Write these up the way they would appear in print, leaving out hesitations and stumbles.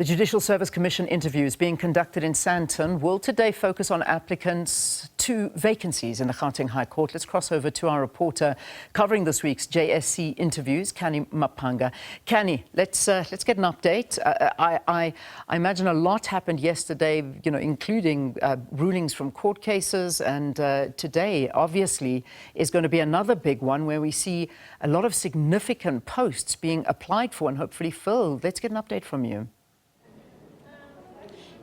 The Judicial Service Commission interviews being conducted in Sandton will today focus on applicants to vacancies in the Gauteng High Court. Let's cross over to our reporter covering this week's JSC interviews, Canny Maphanga. Canny, let's get an update. I imagine a lot happened yesterday, including rulings from court cases, and today, obviously, is going to be another big one where we see a lot of significant posts being applied for and hopefully filled. Let's get an update from you.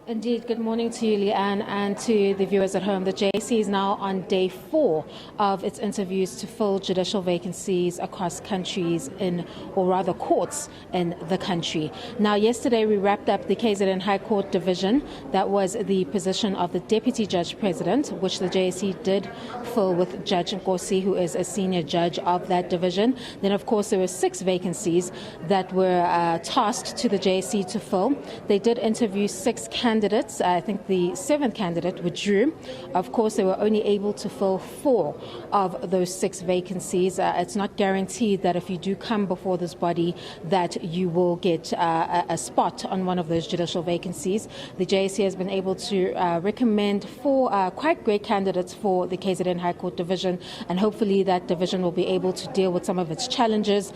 Indeed. Good morning to you, Leanne, and to the viewers at home. The JSC is now on day 4 of its interviews to fill judicial vacancies across countries or rather courts in the country. Now, yesterday we wrapped up the KZN High Court division. That was the position of the Deputy Judge President, which the JSC did fill with Judge Nkosi, who is a senior judge of that division. Then, of course, there were 6 vacancies that were tasked to the JSC to fill. They did interview 6 candidates. I think the 7th candidate withdrew. Of course, they were only able to fill 4 of those 6 vacancies. It's not guaranteed that if you do come before this body that you will get a spot on one of those judicial vacancies. The JSC has been able to recommend 4 quite great candidates for the KZN High Court division, and hopefully that division will be able to deal with some of its challenges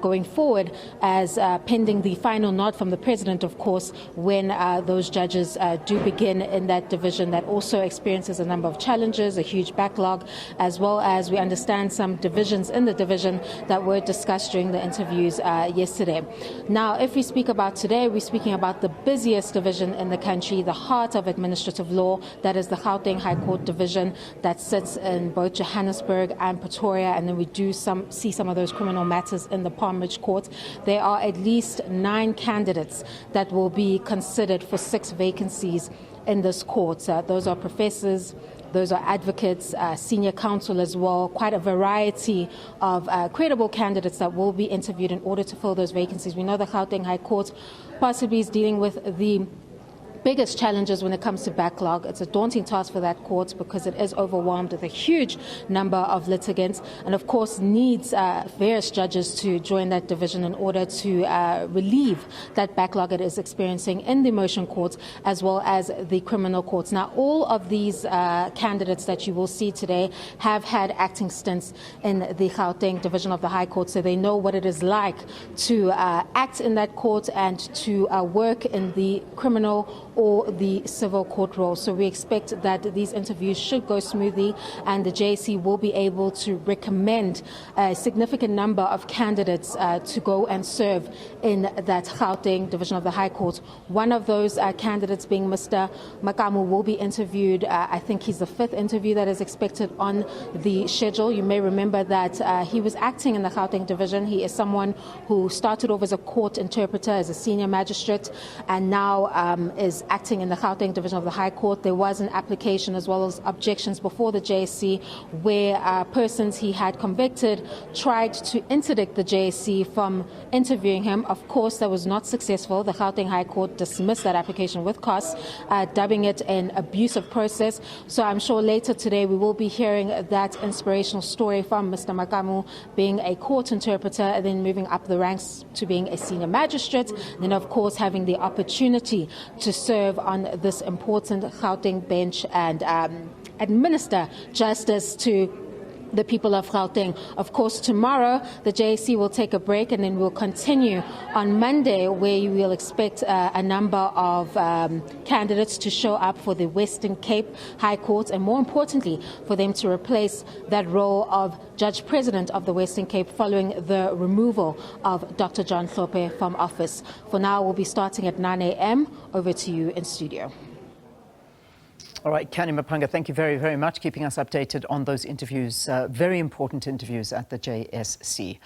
going forward, as pending the final nod from the President, of course, when those judges do begin in that division that also experiences a number of challenges, a huge backlog, as well as we understand some divisions in the division that were discussed during the interviews yesterday. Now, if we speak about today, we're speaking about the busiest division in the country, the heart of administrative law, that is the Gauteng High Court division that sits in both Johannesburg and Pretoria, and then we do see some of those criminal matters in the Palm Ridge Court. There are at least 9 candidates that will be considered for 6 vacancies in this court. Those are professors, those are advocates, senior counsel as well, quite a variety of credible candidates that will be interviewed in order to fill those vacancies. We know the Gauteng High Court possibly is dealing with the biggest challenges when it comes to backlog. It's a daunting task for that court because it is overwhelmed with a huge number of litigants, and of course needs various judges to join that division in order to relieve that backlog it is experiencing in the motion courts as well as the criminal courts. Now, all of these candidates that you will see today have had acting stints in the Gauteng division of the High Court, so they know what it is like to act in that court and to work in the criminal or the civil court role. So we expect that these interviews should go smoothly, and the JSC will be able to recommend a significant number of candidates to go and serve in that Gauteng division of the High Court. One of those candidates being Mr. Makamu will be interviewed. I think he's the 5th interview that is expected on the schedule. You may remember that he was acting in the Gauteng division. He is someone who started off as a court interpreter, as a senior magistrate, and now is acting in the Gauteng division of the High Court. There was an application as well as objections before the JSC where persons he had convicted tried to interdict the JSC from interviewing him. Of course, that was not successful. The Gauteng High Court dismissed that application with costs, dubbing it an abusive process. So I'm sure later today we will be hearing that inspirational story from Mr. Makamu, being a court interpreter and then moving up the ranks to being a senior magistrate, and then of course having the opportunity to serve on this important Gauteng bench and administer justice to the people of Gauteng. Of course, tomorrow the JSC will take a break, and then we'll continue on Monday, where you will expect a number of candidates to show up for the Western Cape High Court, and more importantly, for them to replace that role of Judge President of the Western Cape following the removal of Dr. John Hlophe from office. For now, we'll be starting at 9 a.m. Over to you in studio. All right, Canny Maphanga, thank you very, very much, keeping us updated on those interviews, very important interviews at the JSC.